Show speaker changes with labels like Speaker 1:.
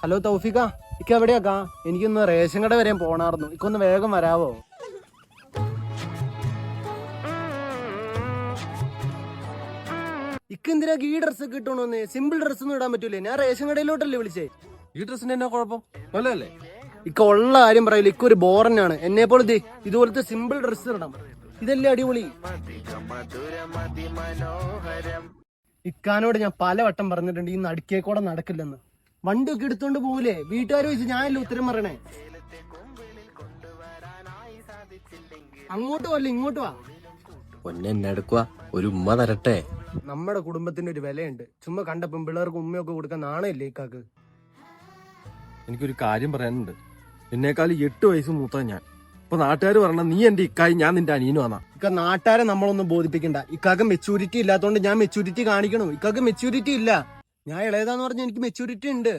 Speaker 1: Hello തൗഫിക, ഇക്ക എവിടെയാക്കാ? എനിക്കൊന്ന് ration കട വരെ പോണായിരുന്നു. ഇക്കൊന്ന് വേഗം വരാവോ? ഇക്കെന്തിനാ ഈ ഡ്രസ്സ് കിട്ടണോന്ന്? സിമ്പിൾ ഡ്രസ് ഒന്നും ഇടാൻ പറ്റൂലേ? ഞാൻ റേഷൻ കടയിലോട്ടല്ലേ വിളിച്ചേ.
Speaker 2: ഈ ഡ്രസ്സിന് എന്നാ കുഴപ്പം? നല്ലതല്ലേ?
Speaker 1: ഇക്ക ഉള്ള കാര്യം പറയില്ല, ഇക്കൊരു ബോറന്നാണ്. എന്നെ പോലെ ഇതുപോലത്തെ സിമ്പിൾ ഡ്രസ്സ് ഇടണം. ഇതല്ലേ അടിപൊളി. ഇക്കാനോട് ഞാൻ പലവട്ടം പറഞ്ഞിട്ടുണ്ട് ഈ നടുക്കേക്കൂടെ നടക്കില്ലെന്ന്. വണ്ടി ഒക്കെ എടുത്തോണ്ട് പോകൂലേ? വീട്ടുകാർ വെച്ച് ഞാനല്ലേ ഉത്തരം പറയണേ. അങ്ങോട്ട് പോല്ല, ഇങ്ങോട്ട് വാ.
Speaker 2: പൊന്നെ എടുക്കുക, ഒരു ഉമ്മ തരട്ടെ.
Speaker 1: നമ്മുടെ കുടുംബത്തിന്റെ ഒരു വിലയുണ്ട്. ചുമ്മാ കണ്ട പെൺപിള്ളേർക്ക് ഉമ്മയൊക്കെ കൊടുക്കാൻ നാണയല്ലേ ഇക്കാക്ക്?
Speaker 2: എനിക്കൊരു കാര്യം പറയാനുണ്ട്. എന്നേക്കാൾ 8 വയസ്സ് മൂത്ത ഞാൻ. ഇപ്പൊ നാട്ടുകാർ പറഞ്ഞ നീ എന്റെ ഇക്കായി, ഞാൻ നിന്റെ അനിയനുമാ.
Speaker 1: ഇക്ക നാട്ടുകാരെ നമ്മളൊന്നും ബോധിപ്പിക്കണ്ട. ഇക്കാക്ക് മെച്ചൂരിറ്റി ഇല്ലാത്തോണ്ട് ഞാൻ മെച്ചൂരിറ്റി കാണിക്കണു. ഇക്കാക്ക് മെച്ചൂരിറ്റി ഇല്ല. ഞാൻ ഇളയതാന്ന് പറഞ്ഞ എനിക്ക് മെച്ചൂരിറ്റി ഉണ്ട്.